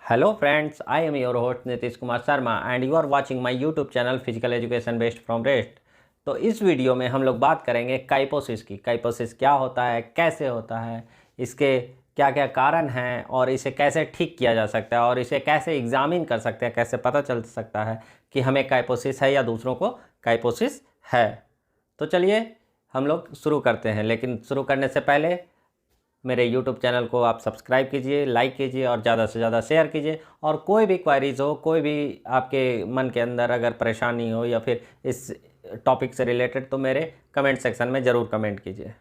Hello friends, I am your host Nitish Kumar Sharma and you are watching my YouTube channel physical education based from rest. तो इस video में हम लोग बात करेंगे काइपोसिस की। काइपोसिस क्या होता है, कैसे होता है, इसके क्या क्या कारण हैं और इसे कैसे ठीक किया जा सकता है और इसे कैसे एग्जामिन कर सकते हैं, कैसे पता चल सकता है कि हमें काइपोसिस है या दूसरों को काइपोसिस है। तो चलिए हम लोग शुरू करते हैं, लेकिन शुरू करने से पहले मेरे YouTube चैनल को आप सब्सक्राइब कीजिए, लाइक कीजिए और ज़्यादा से ज़्यादा शेयर कीजिए। और कोई भी क्वारीज हो, कोई भी आपके मन के अंदर अगर परेशानी हो या फिर इस टॉपिक से रिलेटेड, तो मेरे कमेंट सेक्शन में ज़रूर कमेंट कीजिए।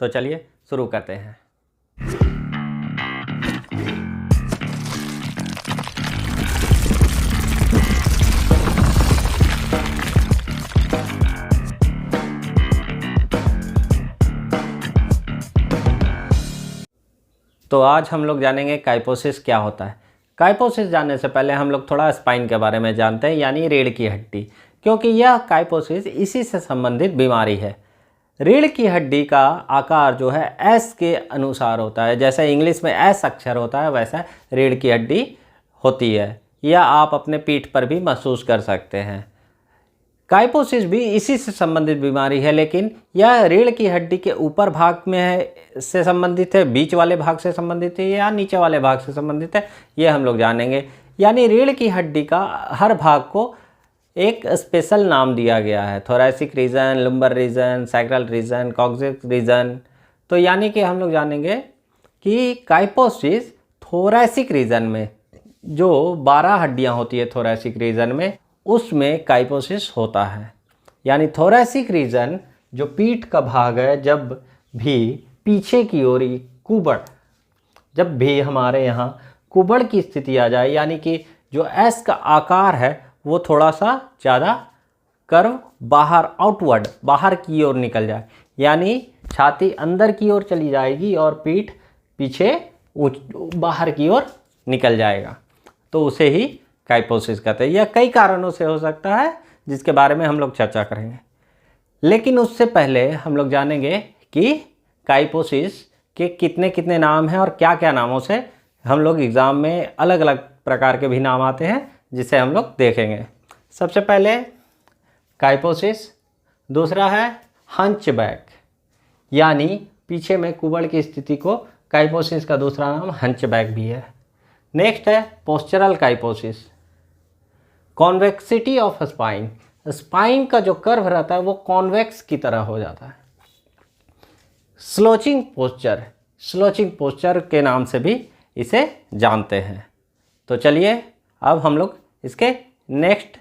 तो चलिए शुरू करते हैं। तो आज हम लोग जानेंगे काइपोसिस क्या होता है। काइपोसिस जानने से पहले हम लोग थोड़ा स्पाइन के बारे में जानते हैं, यानी रीढ़ की हड्डी, क्योंकि यह काइपोसिस इसी से संबंधित बीमारी है। रीढ़ की हड्डी का आकार जो है एस के अनुसार होता है। जैसे इंग्लिश में एस अक्षर होता है, वैसा रीढ़ की हड्डी होती है। यह आप अपने पीठ पर भी महसूस कर सकते हैं। काइपोसिस भी इसी से संबंधित बीमारी है, लेकिन यह रीढ़ की हड्डी के ऊपर भाग में है से संबंधित है, बीच वाले भाग से संबंधित है या नीचे वाले भाग से संबंधित है, ये हम लोग जानेंगे। यानी रीढ़ की हड्डी का हर भाग को एक स्पेशल नाम दिया गया है। Thoracic region, lumbar region, sacral region, coccyx region. तो यानी कि हम लोग जानेंगे कि काइपोसिस थोरैसिक रीजन में, जो 12 हड्डियाँ होती है थोरैसिक रीजन में, उसमें काइपोसिस होता है। यानी थोरैसिक रीजन जो पीठ का भाग है, जब भी पीछे की ओर कुबड़, जब भी हमारे यहाँ कुबड़ की स्थिति आ जाए, यानी कि जो एस का आकार है वो थोड़ा सा ज़्यादा कर्व बाहर, आउटवर्ड, बाहर की ओर निकल जाए, यानी छाती अंदर की ओर चली जाएगी और पीठ पीछे बाहर की ओर निकल जाएगा, तो उसे ही काइपोसिस कहते हैं। यह कई कारणों से हो सकता है, जिसके बारे में हम लोग चर्चा करेंगे। लेकिन उससे पहले हम लोग जानेंगे कि काइपोसिस के कितने कितने नाम हैं और क्या क्या नामों से हम लोग एग्ज़ाम में अलग अलग प्रकार के भी नाम आते हैं, जिसे हम लोग देखेंगे। सबसे पहले काइपोसिस, दूसरा है हंचबैक, यानी पीछे में कुबड़ की स्थिति को काइपोसिस का दूसरा नाम हंचबैक भी है। नेक्स्ट है postural kyphosis, convexity of spine, spine का जो कर्व रहता है वो कॉन्वेक्स की तरह हो जाता है। स्लोचिंग पोस्चर, स्लोचिंग पोस्चर के नाम से भी इसे जानते हैं। तो चलिए अब हम लोग इसके नेक्स्ट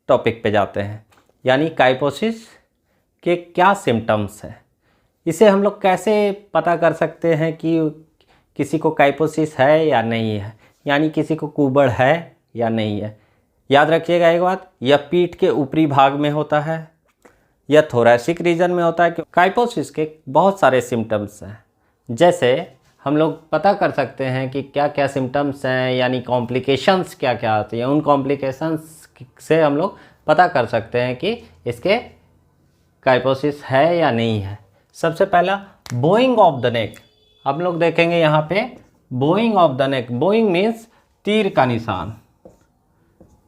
टॉपिक पे जाते हैं, यानी काइपोसिस के क्या सिम्टम्स हैं। इसे हम लोग कैसे पता कर सकते हैं कि किसी को काइपोसिस है या नहीं है, यानी किसी को कुबड़ है या नहीं है। याद रखिएगा एक बात, यह पीठ के ऊपरी भाग में होता है, यह थोरैसिक रीजन में होता है। काइपोसिस के बहुत सारे सिम्टम्स हैं। जैसे हम लोग पता कर सकते हैं कि क्या क्या सिम्टम्स हैं, यानी कॉम्प्लिकेशंस क्या क्या आती हैं। उन कॉम्प्लिकेशंस से हम लोग पता कर सकते हैं कि इसके काइपोसिस है या नहीं है। सबसे पहला बोइंग ऑफ द नेक, हम लोग देखेंगे यहाँ पे Boeing of the neck. Boeing means तीर का निशान,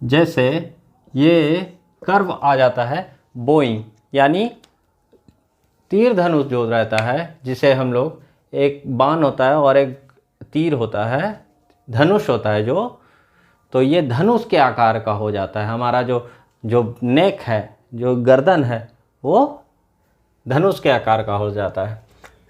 जैसे ये कर्व आ जाता है बोइंग, यानी तीर धनुष जो रहता है, जिसे हम लोग, एक बाण होता है और एक तीर होता है, धनुष होता है जो, तो ये धनुष के आकार का हो जाता है। हमारा जो नेक है, जो गर्दन है, वो धनुष के आकार का हो जाता है।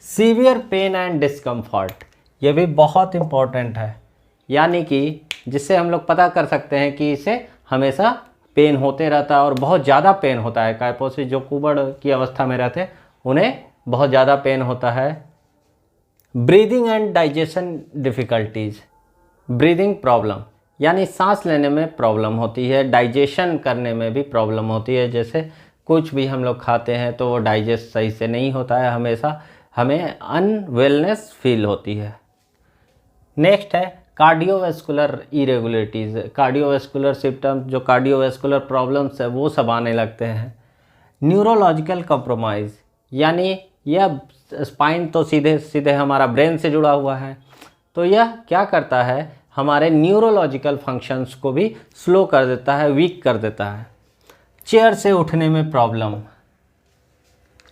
सीवियर पेन एंड डिस्कम्फर्ट, ये भी बहुत इम्पोर्टेंट है, यानी कि जिससे हम लोग पता कर सकते हैं कि इसे हमेशा पेन होते रहता है और बहुत ज़्यादा पेन होता है। काइपोसिस जो कुबड़ की अवस्था में रहते हैं उन्हें बहुत ज़्यादा पेन होता है। Breathing and digestion difficulties, breathing problem, यानी सांस लेने में प्रॉब्लम होती है, डाइजेशन करने में भी प्रॉब्लम होती है। जैसे कुछ भी हम लोग खाते हैं तो वो डाइजेस्ट सही से नहीं होता है, हमेशा हमें अनवेलनेस फील होती है। नेक्स्ट है कार्डियोवैस्कुलर इरेगुलरिटीज़, कार्डियोवैस्कुलर सिम्टम्स, जो कार्डियोवैस्कुलर प्रॉब्लम्स है वो सब आने लगते हैं। न्यूरोलॉजिकल कॉम्प्रोमाइज़, यानी यह स्पाइन तो सीधे सीधे हमारा ब्रेन से जुड़ा हुआ है, तो यह क्या करता है, हमारे न्यूरोलॉजिकल फंक्शंस को भी स्लो कर देता है, वीक कर देता है। चेयर से उठने में प्रॉब्लम,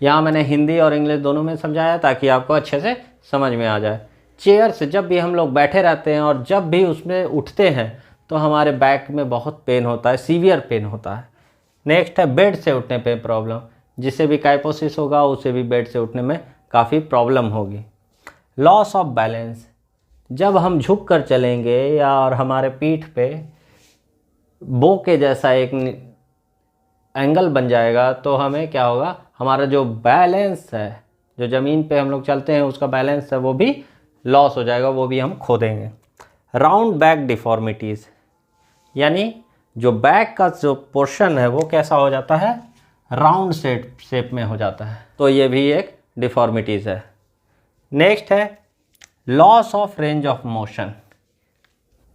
यहाँ मैंने हिंदी और इंग्लिश दोनों में समझाया ताकि आपको अच्छे से समझ में आ जाए। चेयर से जब भी हम लोग बैठे रहते हैं और जब भी उसमें उठते हैं तो हमारे बैक में बहुत पेन होता है, सीवियर पेन होता है। नेक्स्ट है बेड से उठने पे प्रॉब्लम, जिससे भी काइपोसिस होगा उसे भी बेड से उठने में काफ़ी प्रॉब्लम होगी। लॉस ऑफ बैलेंस, जब हम झुक कर चलेंगे या और हमारे पीठ पे बो के जैसा एक एंगल बन जाएगा तो हमें क्या होगा, हमारा जो बैलेंस है, जो ज़मीन पे हम लोग चलते हैं उसका बैलेंस है वो भी लॉस हो जाएगा, वो भी हम खो देंगे। राउंड बैक डिफॉर्मिटीज़, यानी जो बैक का जो पोर्शन है वो कैसा हो जाता है, राउंड शेप में हो जाता है, तो ये भी एक डिफॉर्मिटीज़ है। नेक्स्ट है loss of range of motion.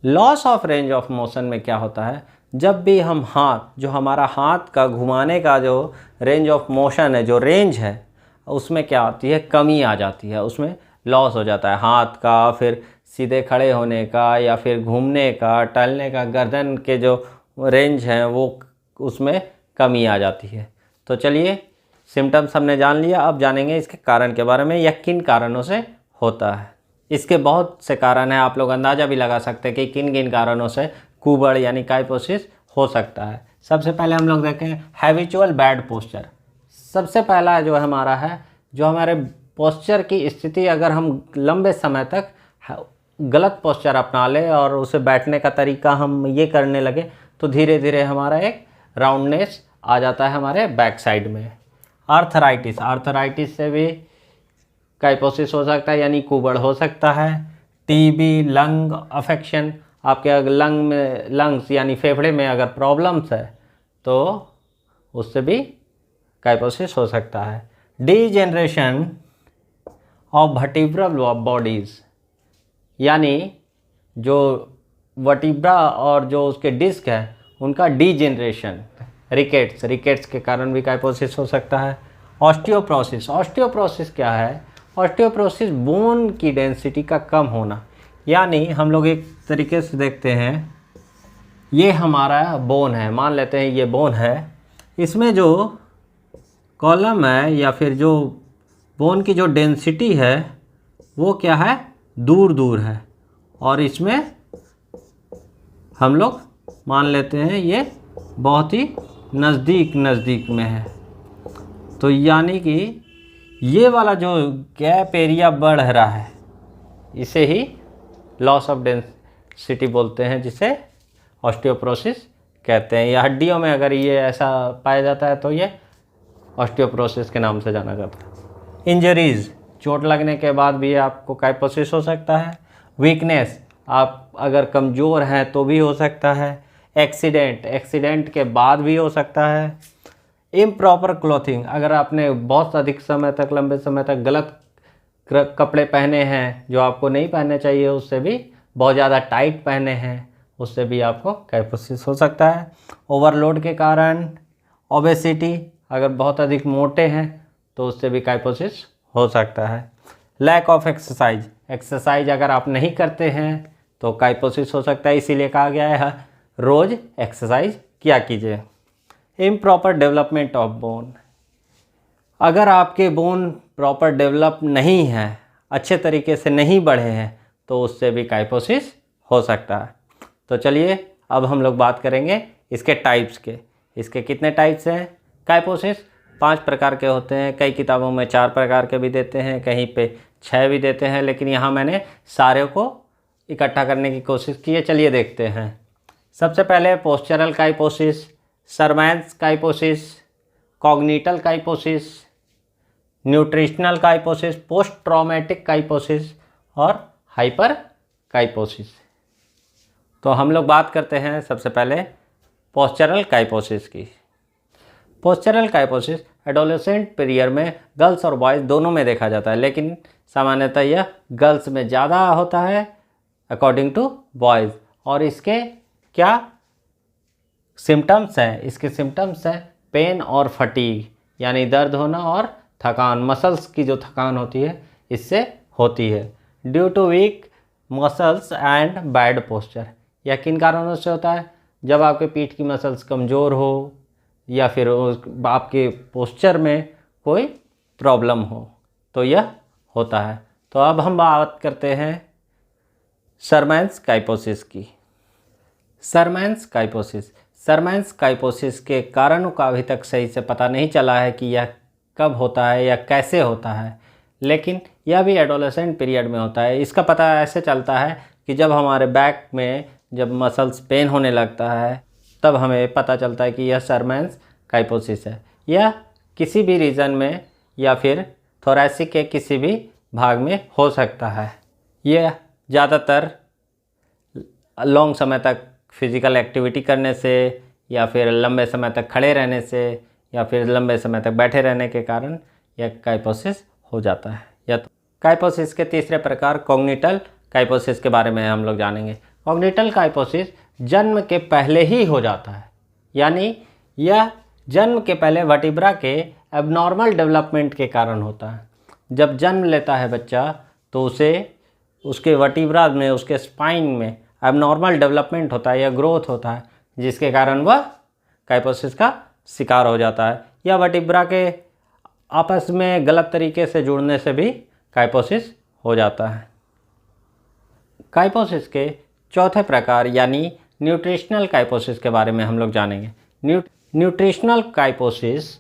Loss of range of motion में क्या होता है, जब भी हम हाथ, जो हमारा हाथ का घुमाने का जो रेंज ऑफ मोशन है, जो रेंज है, उसमें क्या आती है, कमी आ जाती है, उसमें लॉस हो जाता है हाथ का, फिर सीधे खड़े होने का या फिर घूमने का, टहलने का, गर्दन के जो रेंज हैं वो उसमें कमी आ जाती है। तो चलिए सिम्टम्स हमने जान लिया, अब जानेंगे इसके कारण के बारे में, या किन कारणों से होता है। इसके बहुत से कारण हैं, आप लोग अंदाज़ा भी लगा सकते हैं कि किन किन कारणों से कुबड़ यानी काइपोसिस हो सकता है। सबसे पहले हम लोग देखें हैबिचुअल बैड पोस्चर। सबसे पहला जो हमारा है, जो हमारे पोस्चर की स्थिति, अगर हम लंबे समय तक गलत पोस्चर अपना ले और उसे बैठने का तरीका हम ये करने लगे तो धीरे धीरे हमारा एक राउंडनेस आ जाता है हमारे बैक साइड में। आर्थराइटिस, आर्थराइटिस से भी काइपोसिस हो सकता है, यानी कुबड़ हो सकता है। टीबी, लंग अफेक्शन, आपके अगर लंग्स यानी फेफड़े में अगर प्रॉब्लम्स है तो उससे भी काइपोसिस हो सकता है। डीजेनरेशन ऑफ वर्टिब्रल बॉडीज़, यानी जो वर्टिब्रा और जो उसके डिस्क है उनका डीजेनरेशन, रिकेट्स के कारण भी काइपोसिस हो सकता है। ऑस्टियोप्रोसिस, ऑस्टियोप्रोसिस क्या है, ऑस्टियोप्रोसिस बोन की डेंसिटी का कम होना, यानी हम लोग एक तरीके से देखते हैं, ये हमारा बोन है, मान लेते हैं ये बोन है, इसमें जो कॉलम है या फिर जो बोन की जो डेंसिटी है वो क्या है, दूर दूर है, और इसमें हम लोग मान लेते हैं ये बहुत ही नज़दीक में है। तो यानी कि ये वाला जो गैप एरिया बढ़ रहा है इसे ही लॉस ऑफ डेंसिटी बोलते हैं, जिसे ऑस्टियोप्रोसिस कहते हैं। या हड्डियों में अगर ये ऐसा पाया जाता है तो ये ऑस्टियोप्रोसिस के नाम से जाना जाता है। इंजरीज़, चोट लगने के बाद भी आपको काइपोसिस हो सकता है। वीकनेस, आप अगर कमज़ोर हैं तो भी हो सकता है। एक्सीडेंट के बाद भी हो सकता है। इम्प्रॉपर क्लॉथिंग, अगर आपने बहुत अधिक समय तक, लंबे समय तक गलत कपड़े पहने हैं जो आपको नहीं पहनने चाहिए, उससे भी बहुत ज़्यादा टाइट पहने हैं, उससे भी आपको काइपोसिस हो सकता है। ओवरलोड के कारण, ओबेसिटी, अगर बहुत अधिक मोटे हैं तो उससे भी काइपोसिस हो सकता है। लैक ऑफ एक्सरसाइज, एक्सरसाइज अगर आप नहीं करते हैं तो काइपोसिस हो सकता है, इसीलिए कहा गया है रोज़ एक्सरसाइज किया कीजिए। इम्प्रॉपर डेवलपमेंट ऑफ बोन, अगर आपके बोन प्रॉपर डेवलप नहीं है, अच्छे तरीके से नहीं बढ़े हैं, तो उससे भी काइपोसिस हो सकता है। तो चलिए अब हम लोग बात करेंगे इसके टाइप्स के। इसके कितने टाइप्स हैं काइपोसिस? 5 प्रकार के होते हैं। कई किताबों में 4 प्रकार के भी देते हैं, कहीं पे 6 भी देते हैं, लेकिन यहाँ मैंने सारे को इकट्ठा करने की कोशिश की है। चलिए देखते हैं। सबसे पहले पोस्चरल काइपोसिस, सरमैन्स काइपोसिस, कॉग्निटल काइपोसिस, न्यूट्रिशनल काइपोसिस, पोस्ट ट्रॉमेटिक काइपोसिस और हाइपर काइपोसिस। तो हम लोग बात करते हैं सबसे पहले पोस्चरल काइपोसिस की। पोस्चरल काइपोसिस एडोलेसेंट पीरियड में गर्ल्स और बॉयज़ दोनों में देखा जाता है, लेकिन सामान्यतः यह गर्ल्स में ज़्यादा होता है अकॉर्डिंग टू बॉयज़। और इसके क्या सिम्टम्स हैं? इसके सिम्टम्स हैं पेन और फटीग, यानी दर्द होना और थकान, मसल्स की जो थकान होती है इससे होती है। Due to weak muscles and bad posture. यह किन कारणों से होता है? जब आपके पीठ की मसल्स कमज़ोर हो या फिर आपके पोस्चर में कोई प्रॉब्लम हो तो यह होता है। तो अब हम बात करते हैं शरमैन्स काइपोसिस की। शरमैन्स काइपोसिस, शरमैन्स काइपोसिस के कारणों का अभी तक सही से पता नहीं चला है कि यह कब होता है या कैसे होता है, लेकिन यह भी एडोलेसेंट पीरियड में होता है। इसका पता ऐसे चलता है कि जब हमारे बैक में जब मसल्स पेन होने लगता है तब हमें पता चलता है कि यह शरमैन्स काइपोसिस है। यह किसी भी रीजन में या फिर थोरैसिक के किसी भी भाग में हो सकता है। यह ज़्यादातर लॉन्ग समय तक फिज़िकल एक्टिविटी करने से या फिर लंबे समय तक खड़े रहने से या फिर लंबे समय तक बैठे रहने के कारण यह काइपोसिस हो जाता है। या तो काइपोसिस के तीसरे प्रकार कॉग्निटल काइपोसिस के बारे में हम लोग जानेंगे। कॉग्निटल काइपोसिस जन्म के पहले ही हो जाता है, यानी यह जन्म के पहले वर्टिब्रा के एबनॉर्मल डेवलपमेंट के कारण होता है। जब जन्म लेता है बच्चा तो उसे उसके वर्टिब्रा में, उसके स्पाइन में एबनॉर्मल डेवलपमेंट होता है या ग्रोथ होता है, जिसके कारण वह काइपोसिस का शिकार हो जाता है। या वर्टिब्रा के आपस में गलत तरीके से जुड़ने से भी काइपोसिस हो जाता है। काइपोसिस के चौथे प्रकार यानी न्यूट्रिशनल काइपोसिस के बारे में हम लोग जानेंगे। Nutritional kyphosis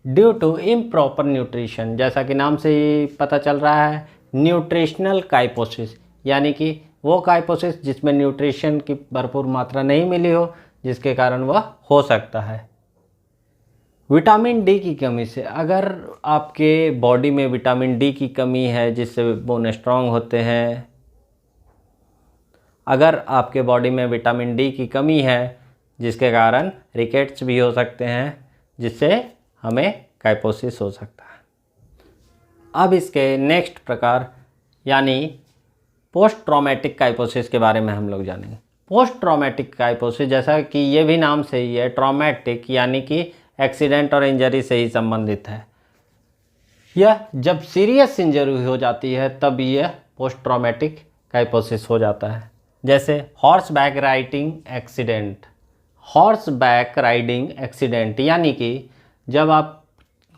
due to improper nutrition, जैसा कि नाम से ही पता चल रहा है, न्यूट्रिशनल काइपोसिस यानी कि वो काइपोसिस जिसमें न्यूट्रिशन की भरपूर मात्रा नहीं मिली हो, जिसके कारण वह हो सकता है। विटामिन डी की कमी से, अगर आपके बॉडी में विटामिन डी की कमी है जिससे बोन स्ट्रांग होते हैं, अगर आपके बॉडी में विटामिन डी की कमी है जिसके कारण रिकेट्स भी हो सकते हैं, जिससे हमें काइपोसिस हो सकता है। अब इसके नेक्स्ट प्रकार यानी पोस्ट ट्रॉमेटिक काइपोसिस के बारे में हम लोग जानेंगे। पोस्ट ट्रॉमेटिक काइपोसिस, जैसा कि ये भी नाम से ही है, ट्रॉमेटिक यानी कि एक्सीडेंट और इंजरी से ही संबंधित है। यह जब सीरियस इंजरी हो जाती है तब यह पोस्ट ट्रॉमेटिक काइपोसिस हो जाता है। जैसे horse back riding accident. Horse back riding accident यानी कि जब आप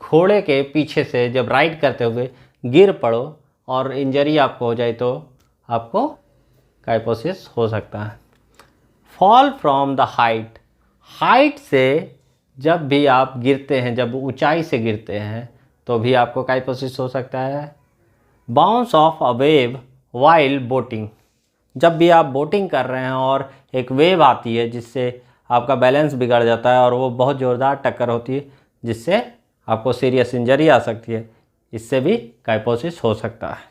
घोड़े के पीछे से जब राइड करते हुए गिर पड़ो और इंजरी आपको हो जाए तो आपको काइपोसिस हो सकता है। Fall from the height, height से जब भी आप गिरते हैं, जब ऊंचाई से गिरते हैं तो भी आपको काइपोसिस हो सकता है। Bounce of a wave while boating, जब भी आप बोटिंग कर रहे हैं और एक वेव आती है जिससे आपका बैलेंस बिगड़ जाता है और वो बहुत ज़ोरदार टक्कर होती है जिससे आपको सीरियस इंजरी आ सकती है, इससे भी काइपोसिस हो सकता है।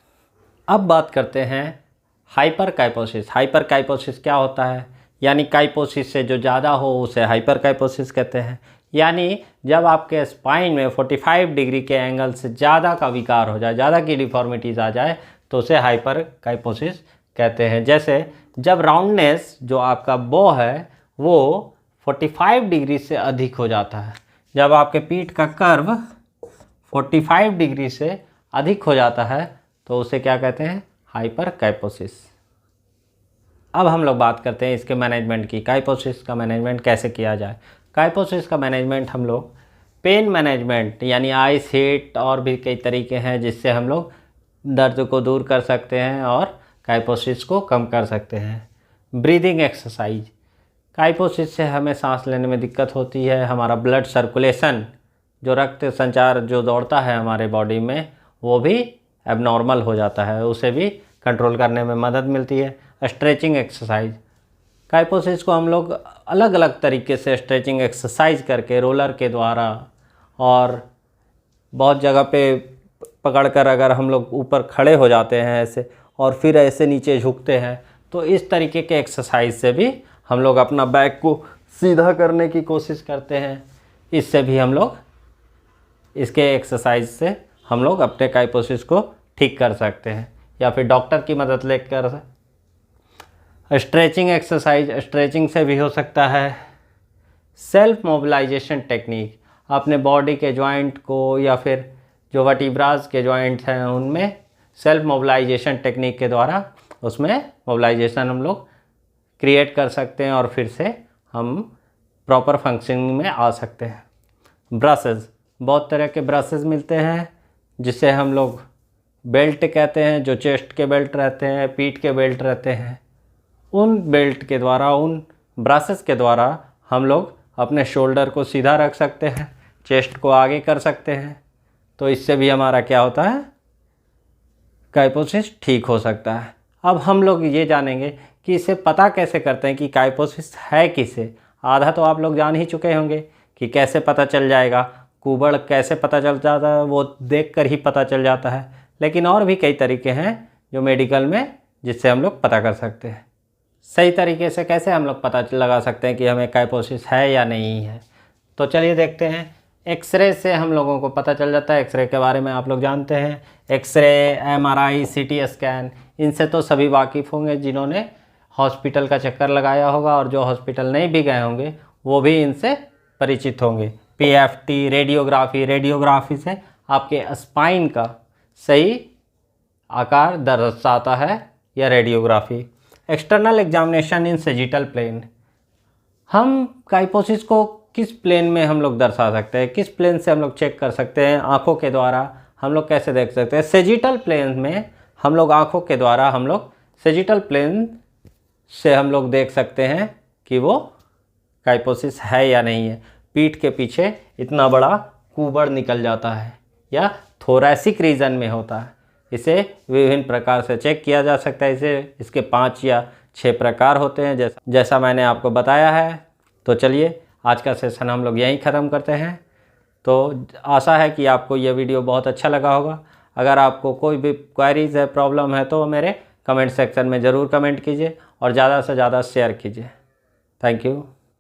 अब बात करते हैं हाइपर काइपोसिस। हाइपर काइपोसिस क्या होता है? यानी काइपोसिस से जो ज़्यादा हो उसे हाइपर काइपोसिस कहते हैं। यानी जब आपके स्पाइन में 45 डिग्री के एंगल से ज़्यादा का विकार हो जाए, ज़्यादा की डिफॉर्मिटीज़ आ जाए तो उसे हाइपर काइपोसिस कहते हैं। जैसे जब राउंडनेस जो आपका बो है वो 45 डिग्री से अधिक हो जाता है, जब आपके पीठ का कर्व 45 डिग्री से अधिक हो जाता है तो उसे क्या कहते हैं? हाइपर काइपोसिस। अब हम लोग बात करते हैं इसके मैनेजमेंट की। काइपोसिस का मैनेजमेंट कैसे किया जाए? काइपोसिस का मैनेजमेंट हम लोग पेन मैनेजमेंट यानी आइस हीट और भी कई तरीके हैं जिससे हम लोग दर्द को दूर कर सकते हैं और काइपोसिस को कम कर सकते हैं। ब्रीदिंग एक्सरसाइज, काइपोसिस से हमें सांस लेने में दिक्कत होती है, हमारा ब्लड सर्कुलेशन जो रक्त संचार जो दौड़ता है हमारे बॉडी में वो भी एबनॉर्मल हो जाता है, उसे भी कंट्रोल करने में मदद मिलती है। स्ट्रेचिंग एक्सरसाइज, काइपोसिस को हम लोग अलग अलग तरीके से स्ट्रेचिंग एक्सरसाइज करके रोलर के द्वारा और बहुत जगह पे पकड़कर अगर हम लोग ऊपर खड़े हो जाते हैं ऐसे और फिर ऐसे नीचे झुकते हैं तो इस तरीके के एक्सरसाइज से भी हम लोग अपना बैक को सीधा करने की कोशिश करते हैं। इससे भी हम लोग इसके एक्सरसाइज से हम लोग अपने काइपोसिस को ठीक कर सकते हैं या फिर डॉक्टर की मदद लेकर। स्ट्रेचिंग एक्सरसाइज, स्ट्रेचिंग से भी हो सकता है। सेल्फ मोबिलाइजेशन टेक्निक, अपने बॉडी के जॉइंट को या फिर जो वर्टिब्रास के जॉइंट्स हैं उनमें सेल्फ मोबिलाइजेशन टेक्निक के द्वारा उसमें मोबिलाइजेशन हम लोग क्रिएट कर सकते हैं और फिर से हम प्रॉपर फंक्शनिंग में आ सकते हैं। ब्रशेज़, बहुत तरह के ब्रशेज़ मिलते हैं जिसे हम लोग बेल्ट कहते हैं, जो चेस्ट के बेल्ट रहते हैं, पीठ के बेल्ट रहते हैं। उन बेल्ट के द्वारा, उन ब्रशेज़ के द्वारा हम लोग अपने शोल्डर को सीधा रख सकते हैं, चेस्ट को आगे कर सकते हैं। तो इससे भी हमारा क्या होता है, काइपोसिस ठीक हो सकता है। अब हम लोग ये जानेंगे कि इसे पता कैसे करते हैं कि काइपोसिस है किसे। आधा तो आप लोग जान ही चुके होंगे कि कैसे पता चल जाएगा, कुबड़ कैसे पता चल जाता है, वो देखकर ही पता चल जाता है। लेकिन और भी कई तरीके हैं जो मेडिकल में, जिससे हम लोग पता कर सकते हैं। सही तरीके से कैसे हम लोग पता लगा सकते हैं कि हमें काइपोसिस है या नहीं है, तो चलिए देखते हैं। एक्सरे से हम लोगों को पता चल जाता है। एक्सरे के बारे में आप लोग जानते हैं। एक्सरे, एमआरआई, सीटी स्कैन, इनसे तो सभी वाकिफ़ होंगे जिन्होंने हॉस्पिटल का चक्कर लगाया होगा, और जो हॉस्पिटल नहीं भी गए होंगे वो भी इनसे परिचित होंगे। पीएफटी, रेडियोग्राफी, रेडियोग्राफी से आपके स्पाइन का सही आकार दर्शाता है, या radiography. External examination in sagittal plane, हम काइपोसिस को किस प्लेन में हम लोग दर्शा सकते हैं, किस प्लेन से हम लोग चेक कर सकते हैं, आँखों के द्वारा हम लोग कैसे देख सकते हैं। सेजिटल प्लेन में हम लोग आँखों के द्वारा हम लोग सेजिटल प्लेन से हम लोग देख सकते हैं कि वो काइपोसिस है या नहीं है। पीठ के पीछे इतना बड़ा कुबड़ निकल जाता है या थोरैसिक रीजन में होता है। इसे विभिन्न प्रकार से चेक किया जा सकता है। इसके 5 या 6 प्रकार होते हैं, जैसा मैंने आपको बताया है। तो चलिए आज का सेशन हम लोग यहीं ख़त्म करते हैं। तो आशा है कि आपको यह वीडियो बहुत अच्छा लगा होगा। अगर आपको कोई भी क्वेरीज है, प्रॉब्लम है, तो मेरे कमेंट सेक्शन में ज़रूर कमेंट कीजिए और ज़्यादा से ज़्यादा शेयर कीजिए। Thank you.